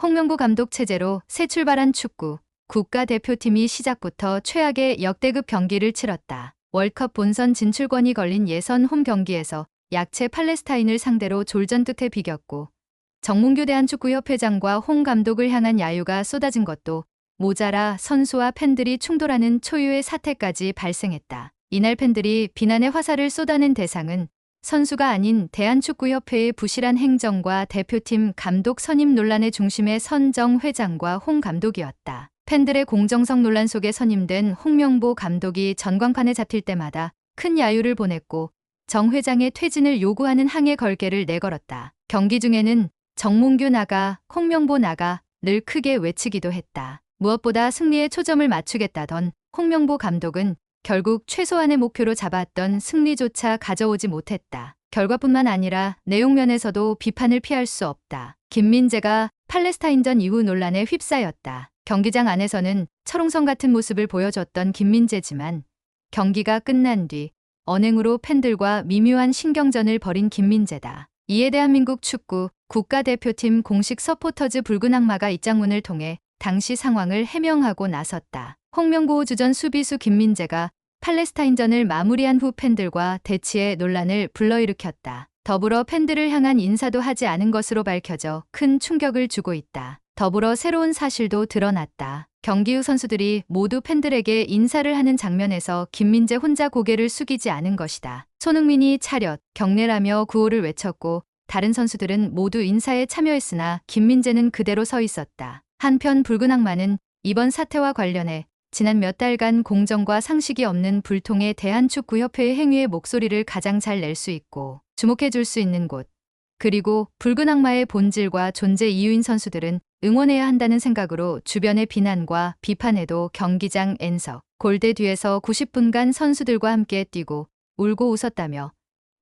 홍명보 감독 체제로 새 출발한 축구 국가대표팀이 시작부터 최악의 역대급 경기를 치렀다. 월컵 본선 진출권이 걸린 예선 홈 경기에서 약체 팔레스타인을 상대로 졸전 끝에 비겼고, 정몽규 대한축구협회장과 홍 감독을 향한 야유가 쏟아진 것도 모자라 선수와 팬들이 충돌하는 초유의 사태까지 발생했다. 이날 팬들이 비난의 화살을 쏟아낸 대상은 선수가 아닌 대한축구협회의 부실한 행정과 대표팀 감독 선임 논란의 중심에 선 정 회장과 홍 감독이었다. 팬들의 공정성 논란 속에 선임된 홍명보 감독이 전광판에 잡힐 때마다 큰 야유를 보냈고, 정 회장의 퇴진을 요구하는 항해 걸개를 내걸었다. 경기 중에는 정몽규 나가, 홍명보 나가 늘 크게 외치기도 했다. 무엇보다 승리에 초점을 맞추겠다던 홍명보 감독은 결국 최소한의 목표로 잡았던 승리조차 가져오지 못했다. 결과뿐만 아니라 내용 면에서도 비판을 피할 수 없다. 김민재가 팔레스타인전 이후 논란에 휩싸였다. 경기장 안에서는 철옹성 같은 모습을 보여줬던 김민재지만 경기가 끝난 뒤 언행으로 팬들과 미묘한 신경전을 벌인 김민재다. 이에 대한민국 축구 국가대표팀 공식 서포터즈 붉은 악마가 입장문을 통해 당시 상황을 해명하고 나섰다. 홍명보 주전 수비수 김민재가 팔레스타인전을 마무리한 후 팬들과 대치의 논란을 불러일으켰다. 더불어 팬들을 향한 인사도 하지 않은 것으로 밝혀져 큰 충격을 주고 있다. 더불어 새로운 사실도 드러났다. 경기 후 선수들이 모두 팬들에게 인사를 하는 장면에서 김민재 혼자 고개를 숙이지 않은 것이다. 손흥민이 차렷, 경례라며 구호를 외쳤고, 다른 선수들은 모두 인사에 참여했으나 김민재는 그대로 서 있었다. 한편 붉은 악마는 이번 사태와 관련해 지난 몇 달간 공정과 상식이 없는 불통의 대한축구협회의 행위의 목소리를 가장 잘 낼 수 있고 주목해 줄 수 있는 곳, 그리고 붉은 악마의 본질과 존재 이유인 선수들은 응원해야 한다는 생각으로 주변의 비난과 비판에도 경기장 N석, 골대 뒤에서 90분간 선수들과 함께 뛰고 울고 웃었다며,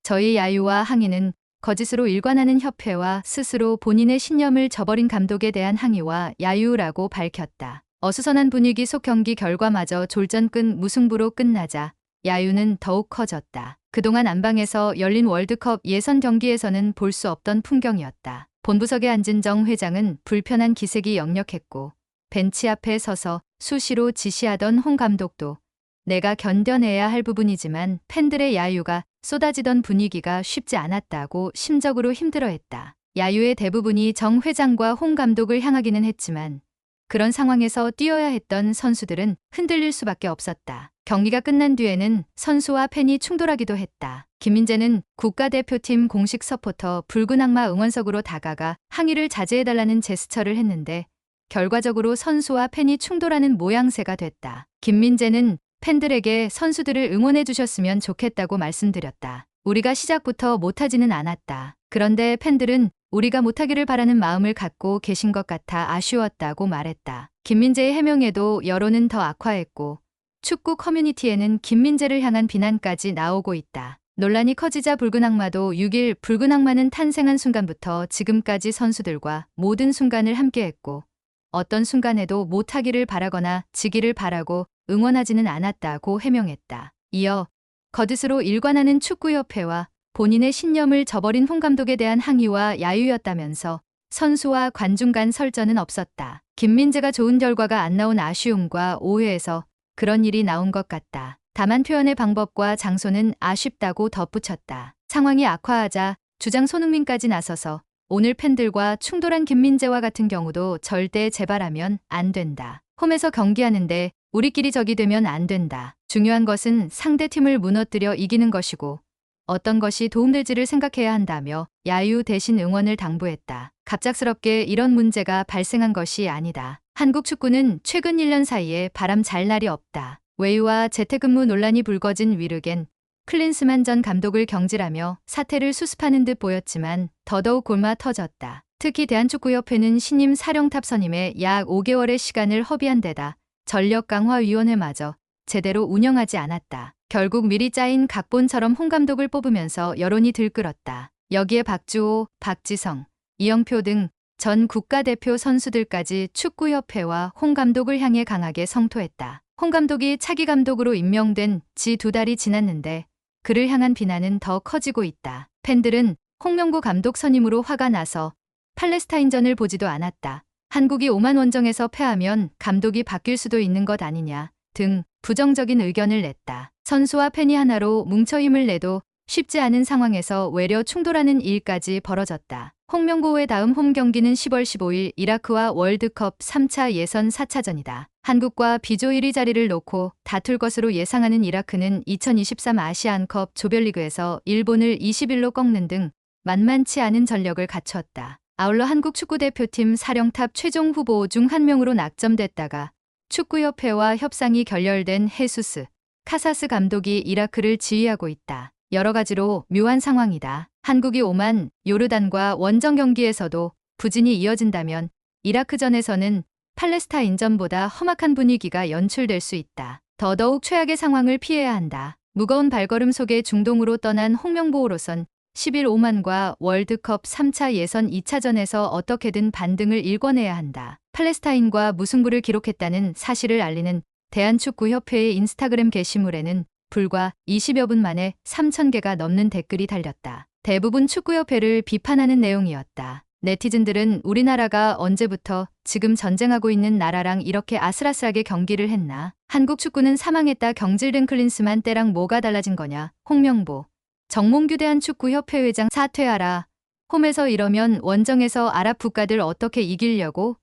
저희 야유와 항의는 거짓으로 일관하는 협회와 스스로 본인의 신념을 저버린 감독에 대한 항의와 야유라고 밝혔다. 어수선한 분위기 속 경기 결과마저 졸전 끝 무승부로 끝나자 야유는 더욱 커졌다. 그동안 안방에서 열린 월드컵 예선 경기에서는 볼 수 없던 풍경이었다. 본부석에 앉은 정 회장은 불편한 기색이 역력했고, 벤치 앞에 서서 수시로 지시하던 홍 감독도 내가 견뎌내야 할 부분이지만 팬들의 야유가 쏟아지던 분위기가 쉽지 않았다고 심적으로 힘들어했다. 야유의 대부분이 정 회장과 홍 감독을 향하기는 했지만 그런 상황에서 뛰어야 했던 선수들은 흔들릴 수밖에 없었다. 경기가 끝난 뒤에는 선수와 팬이 충돌하기도 했다. 김민재는 국가대표팀 공식 서포터 붉은 악마 응원석으로 다가가 항의를 자제해달라는 제스처를 했는데 결과적으로 선수와 팬이 충돌하는 모양새가 됐다. 김민재는 팬들에게 선수들을 응원해 주셨으면 좋겠다고 말씀드렸다. 우리가 시작부터 못하지는 않았다. 그런데 팬들은 우리가 못하기를 바라는 마음을 갖고 계신 것 같아 아쉬웠다고 말했다. 김민재의 해명에도 여론은 더 악화했고, 축구 커뮤니티에는 김민재를 향한 비난까지 나오고 있다. 논란이 커지자 붉은 악마도 6일 붉은 악마는 탄생한 순간부터 지금까지 선수들과 모든 순간을 함께했고, 어떤 순간에도 못하기를 바라거나 지기를 바라고 응원하지는 않았다고 해명했다. 이어 거짓으로 일관하는 축구협회와 본인의 신념을 저버린 홍 감독에 대한 항의와 야유였다면서 선수와 관중 간 설전은 없었다. 김민재가 좋은 결과가 안 나온 아쉬움과 오해에서 그런 일이 나온 것 같다. 다만 표현의 방법과 장소는 아쉽다고 덧붙였다. 상황이 악화하자 주장 손흥민까지 나서서 오늘 팬들과 충돌한 김민재와 같은 경우도 절대 재발하면 안 된다. 홈에서 경기하는데 우리끼리 적이 되면 안 된다. 중요한 것은 상대팀을 무너뜨려 이기는 것이고 어떤 것이 도움될지를 생각해야 한다며 야유 대신 응원을 당부했다. 갑작스럽게 이런 문제가 발생한 것이 아니다. 한국 축구는 최근 1년 사이에 바람 잘 날이 없다. 외유와 재택근무 논란이 불거진 위르겐 클린스만 전 감독을 경질하며 사태를 수습하는 듯 보였지만 더더욱 골마 터졌다. 특히 대한축구협회는 신임 사령탑 선임에 약 5개월의 시간을 허비한 데다 전력강화위원회마저 제대로 운영하지 않았다. 결국 미리 짜인 각본처럼 홍 감독을 뽑으면서 여론이 들끓었다. 여기에 박주호, 박지성, 이영표 등 전 국가대표 선수들까지 축구협회와 홍 감독을 향해 강하게 성토했다. 홍 감독이 차기 감독으로 임명된 지 2달이 지났는데 그를 향한 비난은 더 커지고 있다. 팬들은 홍명보 감독 선임으로 화가 나서 팔레스타인전을 보지도 않았다. 한국이 오만 원정에서 패하면 감독이 바뀔 수도 있는 것 아니냐 등 부정적인 의견을 냈다. 선수와 팬이 하나로 뭉쳐 힘을 내도 쉽지 않은 상황에서 외려 충돌하는 일까지 벌어졌다. 홍명보의 다음 홈 경기는 10월 15일 이라크와 월드컵 3차 예선 4차전이다. 한국과 비조 1위 자리를 놓고 다툴 것으로 예상하는 이라크는 2023 아시안컵 조별리그에서 일본을 21로 꺾는 등 만만치 않은 전력을 갖추었다. 아울러 한국 축구대표팀 사령탑 최종 후보 중 한 명으로 낙점됐다가 축구협회와 협상이 결렬된 헤수스 카사스 감독이 이라크를 지휘하고 있다. 여러 가지로 묘한 상황이다. 한국이 오만, 요르단과 원정 경기에서도 부진이 이어진다면 이라크전에서는 팔레스타인전보다 험악한 분위기가 연출될 수 있다. 더더욱 최악의 상황을 피해야 한다. 무거운 발걸음 속에 중동으로 떠난 홍명보로선 10일 오만과 월드컵 3차 예선 2차전에서 어떻게든 반등을 일궈내야 한다. 팔레스타인과 무승부를 기록했다는 사실을 알리는 대한축구협회의 인스타그램 게시물에는 불과 20여 분 만에 3,000개가 넘는 댓글이 달렸다. 대부분 축구협회를 비판하는 내용이었다. 네티즌들은 우리나라가 언제부터 지금 전쟁하고 있는 나라랑 이렇게 아슬아슬하게 경기를 했나? 한국 축구는 사망했다 경질된 클린스만 때랑 뭐가 달라진 거냐? 홍명보 정몽규 대한축구협회 회장 사퇴하라. 홈에서 이러면 원정에서 아랍 국가들 어떻게 이기려고?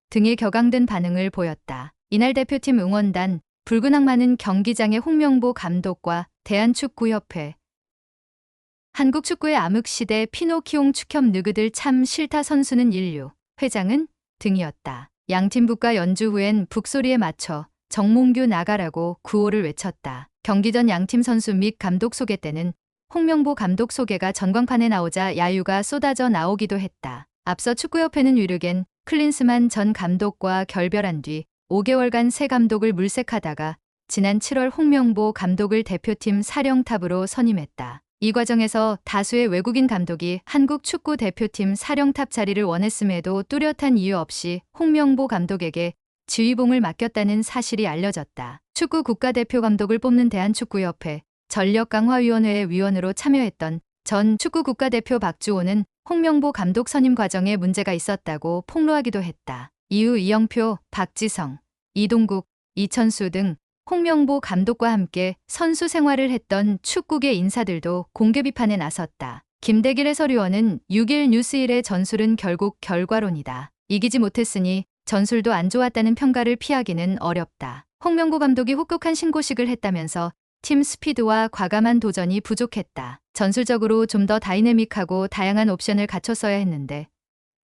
등의 격앙된 반응을 보였다. 이날 대표팀 응원단 붉은 악마는 경기장의 홍명보 감독과 대한축구협회 한국 축구의 암흑시대 피노키옹 축협 느그들 참 싫다 선수는 인류 회장은 등이었다. 양팀 국가 연주 후엔 북소리에 맞춰 정몽규 나가라고 구호를 외쳤다. 경기 전 양팀 선수 및 감독 소개 때는 홍명보 감독 소개가 전광판에 나오자 야유가 쏟아져 나오기도 했다. 앞서 축구협회는 위르겐 클린스만 전 감독과 결별한 뒤 5개월간 새 감독을 물색하다가 지난 7월 홍명보 감독을 대표팀 사령탑으로 선임했다. 이 과정에서 다수의 외국인 감독이 한국 축구 대표팀 사령탑 자리를 원했음에도 뚜렷한 이유 없이 홍명보 감독에게 지휘봉을 맡겼다는 사실이 알려졌다. 축구 국가대표 감독을 뽑는 대한축구협회 전력강화위원회 위원으로 참여했던 전 축구 국가대표 박주호는 홍명보 감독 선임 과정에 문제가 있었다고 폭로하기도 했다. 이후 이영표, 박지성, 이동국, 이천수 등 홍명보 감독과 함께 선수 생활을 했던 축구계 인사들도 공개 비판에 나섰다. 김대길 해설위원은 6일 뉴스일의 전술은 결국 결과론이다. 이기지 못했으니 전술도 안 좋았다는 평가를 피하기는 어렵다. 홍명보 감독이 혹독한 신고식을 했다면서 팀 스피드와 과감한 도전이 부족했다. 전술적으로 좀 더 다이내믹하고 다양한 옵션을 갖췄어야 했는데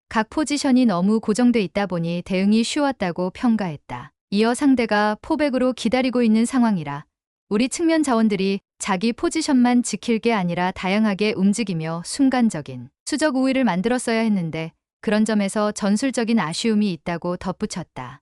각 포지션이 너무 고정돼 있다 보니 대응이 쉬웠다고 평가했다. 이어 상대가 포백으로 기다리고 있는 상황이라 우리 측면 자원들이 자기 포지션만 지킬 게 아니라 다양하게 움직이며 순간적인 수적 우위를 만들었어야 했는데 그런 점에서 전술적인 아쉬움이 있다고 덧붙였다.